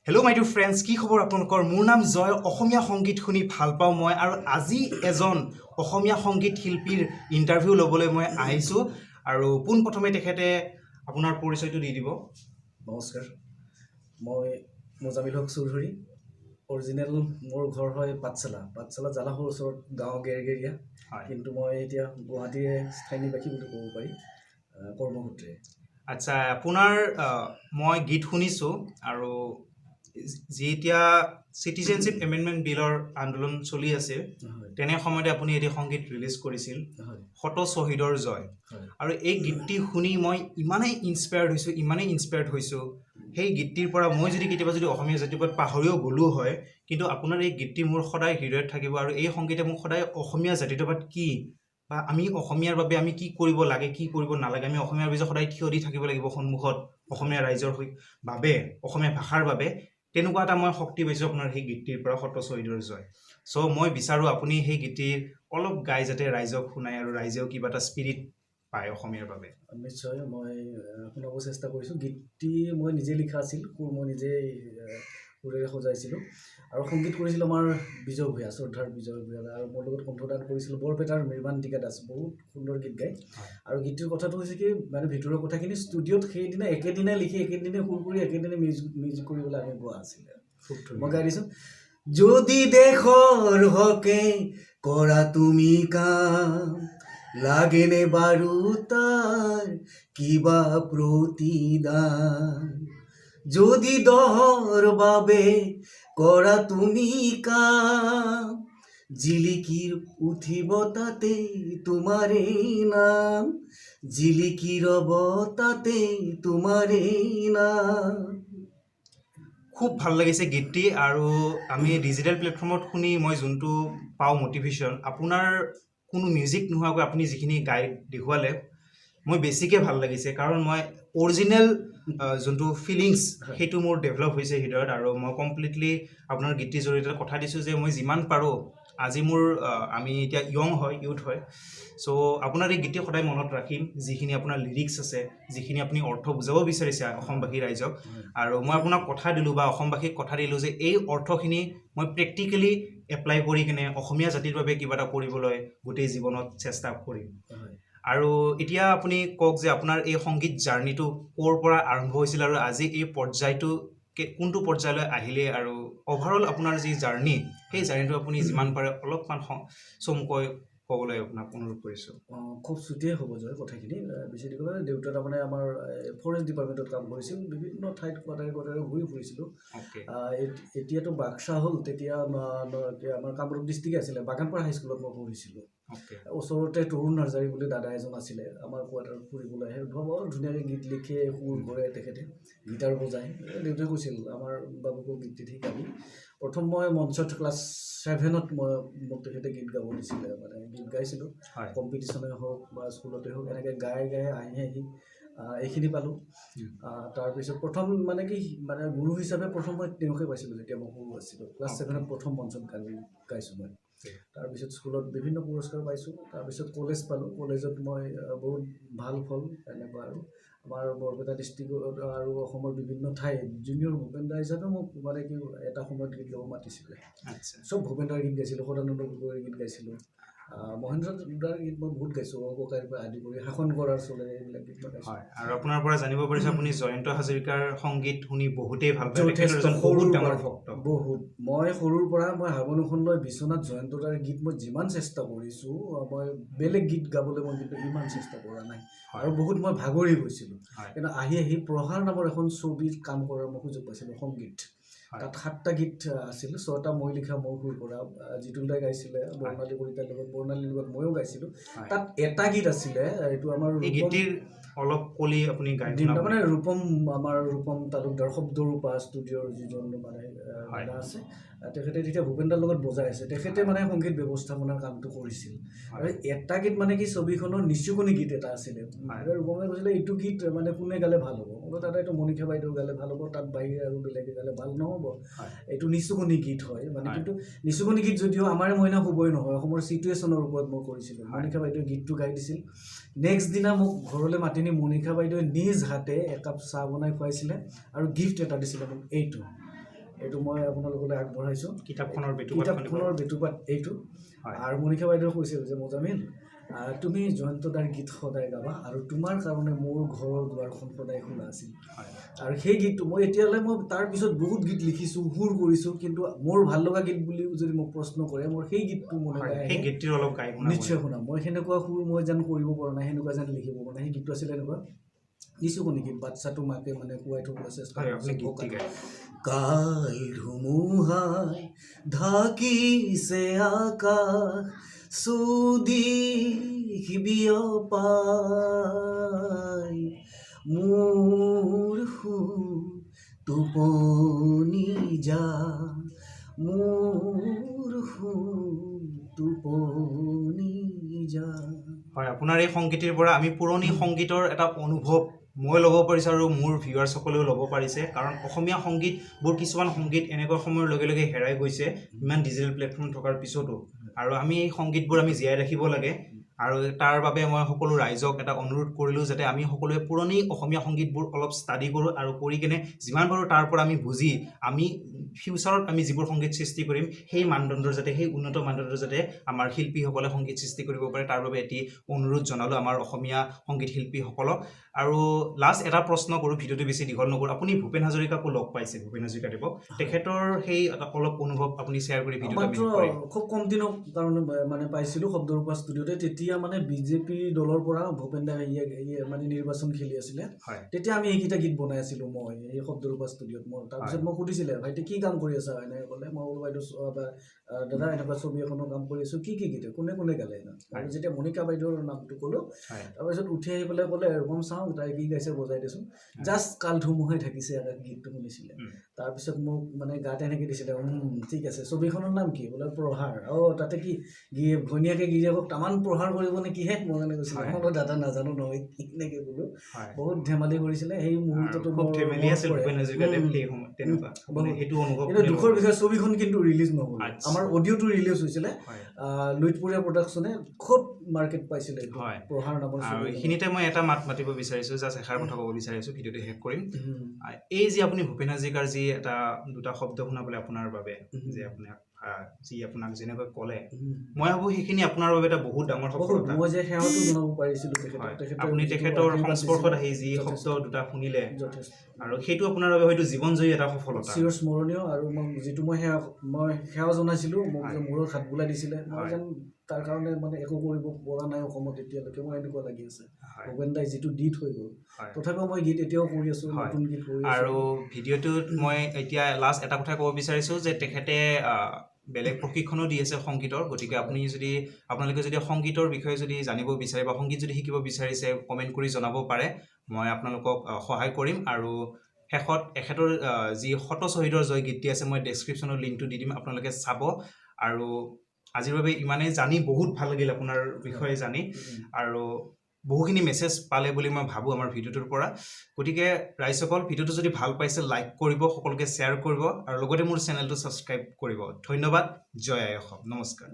Hello my dear friends, কি খবৰ আপোনালোকৰ? মোৰ নাম জয়, অসমীয়া সংগীত শুনি ভাল পাওঁ মই আৰু আজি এজন অসমীয়া সংগীত শিল্পীৰ ইন্টাৰভিউ ল'বলৈ মই আহিছোঁ আৰু পোনপ্ৰথমে তেখেতে আপোনাৰ পৰিচয়টো দি দিব। নমস্কাৰ, মই মজামিল হক choudhury। অৰিজিনেল মোৰ ঘৰ হয় পাঠশালা জালাহৰ ওচৰত গাঁও গেৰগেৰীয়া, কিন্তু মই এতিয়া গুৱাহাটীৰে স্থায়ী নিবাসী বুলি ক'ব পাৰি কৰ্মসূত্ৰে। আচ্ছা, আপোনাৰ মই গীত শুনিছোঁ আৰু যেতিয়া চিটিজেনশ্বিপ এমেণ্ডমেণ্ট বিলৰ আন্দোলন চলি আছে তেনে সময়তে আপুনি এটি সংগীত ৰিলিজ কৰিছিল, শ্বহীদৰ জয়। আৰু এই গীতটি শুনি মই ইমানেই ইনস্পায়াৰ্ড হৈছোঁ সেই গীতটিৰ পৰা মই যদি কেতিয়াবা অসমীয়া জাতিৰ ওপৰত পাহৰিও গ'লো হয়, কিন্তু আপোনাৰ এই গীতটি মোৰ সদায় হৃদয়ত থাকিব আৰু এই সংগীতে মোক সদায় অসমীয়া জাতিটোবাদ কি বা আমি অসমীয়াৰ বাবে আমি কি কৰিব লাগে কি কৰিব নালাগে, আমি অসমীয়াৰ বাবে সদায় থিয় দি থাকিব লাগিব সন্মুখত অসমীয়া ৰাইজৰ বাবে, অসমীয়া ভাষাৰ বাবে, তেনেকুৱা এটা মই শক্তি পাইছোঁ আপোনাৰ সেই গীতটিৰ পৰা, শ্বহীদৰ জয়। চ' মই বিচাৰোঁ আপুনি সেই গীতটিৰ অলপ গাই যাতে ৰাইজক শুনায় আৰু ৰাইজেও কিবা এটা স্পিৰিট পায় অসমীয়াৰ বাবে। নিশ্চয় মই শুনাব চেষ্টা কৰিছোঁ। গীতটি মই নিজে লিখা আছিল, সুৰ মই নিজে সুৰেৰে সজাইছিলোঁ আৰু সংগীত কৰিছিলোঁ আমাৰ বিজয় ভূঞা, শ্ৰদ্ধাৰ বিজয় ভূঞা, আৰু মোৰ লগত কণ্ঠদান কৰিছিলোঁ বৰপেটাৰ মৃমান্তিকা দাস, বহুত সুন্দৰ গীত গায়। আৰু গীতটিৰ কথাটো হৈছে কি, মানে ভিতৰৰ কথাখিনি ষ্টুডিঅ'ত সেইদিনা একেদিনাই লিখি একেদিনাই সুৰ কৰি একেদিনাই মিউজিক কৰিবলৈ আমি গোৱা আছিলে। মই গাই দিছোঁ। যদি দেশৰ হকে কৰা তুমি কাম, লাগেনে বাৰু তাৰ কিবা প্ৰতিদান, যদি দহৰ বাবে কৰা তুমি কাম, জিলিকিৰ উঠিব তাতে তোমাৰে নাম, জিলিকি ৰব তাতে তোমাৰে নাম। খুব ভাল লাগিছে গীতটি আৰু আমি ডিজিটেল প্লেটফৰ্মত শুনি মই যোনটো পাওঁ মটিভেশ্যন, আপোনাৰ কোনো মিউজিক নোহোৱাকৈ আপুনি যিখিনি গাই দেখুৱালে মই বেছিকৈ ভাল লাগিছে, কাৰণ মই অৰিজিনেল যোনটো ফিলিংছ সেইটো মোৰ ডেভেলপ হৈছে হৃদয়ত আৰু মই কমপ্লিটলি আপোনাৰ গীতটিৰ জৰিয়তে কথা দিছোঁ যে মই যিমান পাৰোঁ, আজি আমি এতিয়া ইউথ হয়, চ' আপোনাৰ এই গীতটি সদায় মনত ৰাখিম, যিখিনি আপোনাৰ লিৰিক্স আছে, যিখিনি আপুনি অৰ্থ বুজাব বিচাৰিছে অসমবাসী ৰাইজক, আৰু মই আপোনাক কথা দিলোঁ বা অসমবাসীক কথা দিলোঁ যে এই অৰ্থখিনি মই প্ৰেক্টিকেলি এপ্লাই কৰি কিনে অসমীয়া জাতিৰ বাবে কিবা এটা কৰিবলৈ গোটেই জীৱনত চেষ্টা কৰিম। আৰু এতিয়া আপুনি কওক যে আপোনাৰ এই সংগীত জাৰ্ণিটো ক'ৰ পৰা আৰম্ভ হৈছিল আৰু আজি এই পৰ্যায়টো কোনটো পৰ্যায়লৈ আহিলে, আৰু অভাৰঅল আপোনাৰ যি জাৰ্ণি সেই জাৰ্ণিটো আপুনি যিমান পাৰে অলপমান চমুকৈ ক'বলৈ আপোনাক অনুৰোধ কৰিছোঁ। খুব চুটিয়ে হ'ব যায় কথাখিনি, বেছি দীঘল। দেউতা তাৰমানে আমাৰ ফৰেষ্ট ডিপাৰ্টমেণ্টত কাম কৰিছিল, বিভিন্ন ঠাইত কটাই ঘূৰি ফুৰিছিলোঁ। এতিয়াতো বাক্সা হ'ল, তেতিয়া আমাৰ কামৰূপ ডিষ্ট্ৰিক্ট আছিলে, বাগানপাৰা হাইস্কুলত মই পঢ়িছিলোঁ। ওচৰতে তৰুণ নাৰ্জাৰী বুলি দাদা এজন আছিলে, আমাৰ কোৱাৰ্টাৰত ফুৰিবলৈ আহে, বৰ ধুনীয়াকৈ গীত লিখে, সুৰ কৰে, তেখেতে গীটাৰ বজায়। দেউতাই কৈছিল আমাৰ বাবুকো গীত শিকাবি। প্ৰথম মই মঞ্চত ক্লাছ 7ত মোক তেখেতে গীত গাব দিছিলে, মানে গীত গাইছিলোঁ, কম্পিটিশ্যনে হওক বা স্কুলতে হওক, এনেকৈ গাই আহি এইখিনি পালোঁ। তাৰপিছত প্ৰথম মানে গুৰু হিচাপে প্ৰথম মই তেওঁকে পাইছিলোঁ যেতিয়া মই সৰু আছিলোঁ। ক্লাছ 7ত প্ৰথম মঞ্চত গান গাইছোঁ মই। তাৰপিছত স্কুলত বিভিন্ন পুৰস্কাৰ পাইছোঁ। তাৰপিছত কলেজ পালোঁ, কলেজত মই বহুত ভাল ফল এনেকুৱা, আৰু আমাৰ বৰপেটা ডিষ্ট্ৰিক্টত আৰু অসমৰ বিভিন্ন ঠাইত জুনিয়ৰ ভূপেন দা হিচাপে মোক মানে কি এটা সময়ত গীত গাব মাতিছিলে। চব ভূপেন দাৰ গীত গাইছিলোঁ, সদানন্দ গগৈৰ গীত গাইছিলোঁ, মহেন্দ্ৰ দাৰ গীত মই বহুত গাইছোঁ, ককাইৰ পৰা আদি কৰি শাসন কৰাৰ চলে, এইবিলাক গীত মই গাইছোঁ। আৰু আপোনাৰ পৰা জানিব পাৰিছোঁ আপুনি জয়ন্ত হাজৰিকাৰ সংগীত শুনি বহুতেই ভাল পায়। বহুত মই সৰুৰ পৰা মই হাৰমনিয়ামখন লৈ বিশ্বনাথ জয়ন্ত দাৰ গীত মই যিমান চেষ্টা কৰিছোঁ, মই বেলেগ গীত গাবলৈ মই কিন্তু ইমান চেষ্টা কৰা নাই, আৰু বহুত মই ভাগৰি গৈছিলোঁ। কিন্তু আহি প্ৰহাৰ নামৰ এখন ছবিত কাম কৰাৰ মই সুযোগ পাইছিলোঁ, সংগীত। তাত 7টা গীত আছিল, 6টা মই লিখা, মই সুৰ কৰা, জিতুল দাই গাইছিলে, বৰ্ণালী কলিতাৰ লগত, বৰ্ণালীৰ লগত ময়ো গাইছিলোঁ। তাত এটা গীত আছিলে, এইটো আমাৰ অলপ কলি আপুনি গাই তাৰমানে আমাৰ ৰূপম তালুকদাৰ শব্দৰূপা ষ্টুডিঅ'ৰ যিজন মানে আছে, তেখেতে তেতিয়া ভূপেন দাৰ লগত বজাই আছে, তেখেতে মানে সংগীত ব্যৱস্থাপনাৰ কামটো কৰিছিল। আৰু এটা গীত মানে কি ছবিখনৰ নিচুকনি গীত এটা আছিলে, ৰূপমে কৈছিলে এইটো গীত মানে কোনে গালে ভাল হ'ব, তাত এইটো মণিষা বাইদেউ গালে ভাল হ'ব, তাত বাহিৰে আৰু বেলেগে গালে ভাল নহ'ব, এইটো নিচুকনি গীত হয় মানে। কিন্তু নিচুকনি গীত যদিও আমাৰে মইনা শুবই নহয়, অসমৰ চিটুৱেশ্যনৰ ওপৰত মই কৰিছিলোঁ। মণিষা বাইদেৱে গীতটো গাই দিছিল। নেক্সট দিনা মোক ঘৰলৈ মাতি নি মণিষা বাইদেৱে নিজ হাতে একাপ চাহ বনাই খুৱাইছিলে আৰু গিফ্ট এটা দিছিলে মোক, এইটো এইটো মই আপোনালোকলৈ আগবঢ়াইছোঁ। কিতাপখনৰ বেটুপাত এইটো। আৰু মনিষা বাইদেউ কৈছিল যে মজামিল তুমি জয়ন্ত দাৰ গীত সদায় গাবা আৰু তোমাৰ কাৰণে মোৰ ঘৰৰ দুৱাৰখন সদায় খোলা আছিল। আৰু সেই গীতটো মই এতিয়ালৈ মই তাৰপিছত বহুত গীত লিখিছোঁ, সুৰ কৰিছোঁ, কিন্তু মোৰ ভাল লগা গীত বুলি যদি মোক প্ৰশ্ন কৰে মোৰ সেই গীতটো মনে নিশ্চয় শুনাম। মই সেনেকুৱা সুৰ মই যেন কৰিব পৰা নাই, সেনেকুৱা যেন লিখিব পৰা নাই। সেই গীতটো আছিলে এনেকুৱা, কিছু কোনি গীত বাচ্চাটো মাকে মানে কোৱাই থবলৈ চেষ্টা কৰিছে। কাল ধুমুহাই ঢাকিছে আকাশ, সুদিশ বিয়পাই, মোৰ টোপনি যা, মোৰ টোপনি যা। হয়, আপোনাৰ এই সংগীতৰ পৰা আমি পুৰণি সংগীতৰ এটা অনুভৱ মই ল'ব পাৰিছোঁ আৰু মোৰ ভিউৱাৰ্ছসকলেও ল'ব পাৰিছে। কাৰণ অসমীয়া সংগীতবোৰ, কিছুমান সংগীত এনেকুৱা সময়ৰ লগে লগে হেৰাই গৈছে ইমান ডিজিটেল প্লেটফৰ্ম থকাৰ পিছতো, আৰু আমি এই সংগীতবোৰ আমি জীয়াই ৰাখিব লাগে। আৰু তাৰ বাবে মই সকলো ৰাইজক এটা অনুৰোধ কৰিলোঁ যাতে আমি সকলোৱে পুৰণি অসমীয়া সংগীতবোৰ অলপ ষ্টাডি কৰোঁ, আৰু কৰি কিনে যিমান পাৰোঁ তাৰ পৰা আমি বুজি আমি ফিউচাৰত আমি যিবোৰ সংগীত সৃষ্টি কৰিম সেই মানদণ্ডৰ যাতে, সেই উন্নত মানদণ্ডৰ যাতে আমাৰ শিল্পীসকলে সংগীত সৃষ্টি কৰিব পাৰে, তাৰ বাবে এটি অনুৰোধ জনালোঁ আমাৰ অসমীয়া সংগীত শিল্পীসকলক। আৰু লাষ্ট এটা প্ৰশ্ন কৰোঁ, ভিডিঅ'টো বেছি দীঘল নকৰোঁ। আপুনি ভূপেন হাজৰিকাকো লগ পাইছে, ভূপেন হাজৰিকাদেৱক, তেখেতৰ সেই অলপ অনুভৱ আপুনি শ্বেয়াৰ কৰি ভিডিঅ'টো মাত্ৰ খুব কম দিনৰ কাৰণে মানে পাইছিলোঁ শব্দৰূপা ষ্টুডিঅ'তে। তেতিয়া মানে বিজেপি দলৰ পৰা ভূপেন দাই মানে নিৰ্বাচন খেলি আছিলে, তেতিয়া আমি এইকেইটা গীত বনাই আছিলোঁ মই এই শব্দৰূপা ষ্টুডিঅ'ত। মই তাৰপিছত মই সুধিছিলে ভাইটি কি কাম কৰি আছা এনেকৈ ক'লে। মই বোলো বাইদেউ দাদা এনেকুৱা ছবি এখনৰ কাম কৰি আছোঁ, কি গীত, কোনে কোনে গালে। আৰু যেতিয়া মনিকা বাইদেউৰ নামটো ক'লোঁ, তাৰপিছত উঠি আহি পেলাই ক'লে এলবাম চাওঁ, তাই কি গাইছে বজাই দিছোঁ। জাষ্ট কাল ধুমুহাই ঢাকিছে গীতটো শুনিছিলে। তাৰপিছত মোক মানে গাত এনেকৈ দিছিলে, ঠিক আছে। ছবিখনৰ নাম কি বোলে? প্ৰহাৰ। তাতে কি ঘৈণীয়াকে গিৰিয়েকক তামান প্ৰহাৰ কৰিব নেকিহে? মই মানে কৈছিলোঁ মই দাদা নাজানো নহয় এনেকৈ বোলো। বহুত ধেমালি কৰিছিলে সেই মুহূৰ্তটো। কিন্তু দুখৰ বিষয়ে ছবিখন কিন্তু ৰিলিজ নহ'ল। আমাৰ অডিঅ'টো ৰিলিজ হৈছিলে, লুইতপুৰীয়া প্ৰডাকশ্যনে খুব মাৰ্কেট পাইছিলে প্ৰহাৰ নামৰ। আৰু এইখিনিতে মই এটা মাত মাতিব বিচাৰিছোঁ, জাষ্ট এষাৰ কথা ক'ব বিচাৰিছোঁ, ভিডিঅ'টো শেষ কৰিম। এই যে আপুনি ভূপেন হাজৰিকাৰ যি এটা দুটা শব্দ শুনাবলৈ আপোনাৰ বাবে যে আপোনাক যেনেকৈ ক'লে, মই ভাবোঁ সেইখিনি আপোনাৰ বাবে এটা বহুত ডাঙৰ সফলতা। মই যে সেৱাটো জনাব পাৰিছিলোঁ, আপুনি তেখেতৰ সংস্পৰ্শত আহি যি শব্দ দুটা শুনিলে, আৰু সেইটো আপোনাৰ বাবে হয়তো জীৱনজয়ী এটা সফলতা, চিৰস্মৰণীয়। আৰু যিটো মই সেৱা জনাইছিলোঁ, মোক যে মূৰত হাত বোলাই দিছিলে, মই যেন তাৰ কাৰণে মানে একো কৰিব পৰা নাই অসমত এতিয়ালৈকে, মোৰ এনেকুৱা লাগি আছে। ভূপেন দাই যিটো গীত হৈ গ'ল, তথাপিও মই গীত এতিয়াও কৰি আছোঁ, নতুন গীত কৰি আছোঁ। আৰু ভিডিঅ'টোত মই এতিয়া লাষ্ট এটা কথা ক'ব বিচাৰিছোঁ যে তেখেতে বেলেগ প্ৰশিক্ষণো দি আছে সংগীতৰ। গতিকে আপোনালোকে যদি সংগীতৰ বিষয়ে যদি জানিব বিচাৰে বা সংগীত যদি শিকিব বিচাৰিছে, কমেণ্ট কৰি জনাব পাৰে, মই আপোনালোকক সহায় কৰিম। আৰু শেষত এখেতৰ যি শত শ্বহীদৰ জয় গীতটি আছে, মই ডেছক্ৰিপশ্যনত লিংকটো দি দিম, আপোনালোকে চাব। আৰু আজিৰ বাবে ইমানেই, জানি বহুত ভাল লাগিল আপোনাৰ বিষয়ে জানি, আৰু বহুখিনি মেছেজ পালে বুলি মই ভাবোঁ আমাৰ ভিডিঅ'টোৰ পৰা। গতিকে ৰাইজসকল, ভিডিঅ'টো যদি ভাল পাইছে লাইক কৰিব, সকলোকে শ্বেয়াৰ কৰিব, আৰু লগতে মোৰ চেনেলটো ছাবস্ক্ৰাইব কৰিব। ধন্যবাদ। জয় আই অসম। নমস্কাৰ।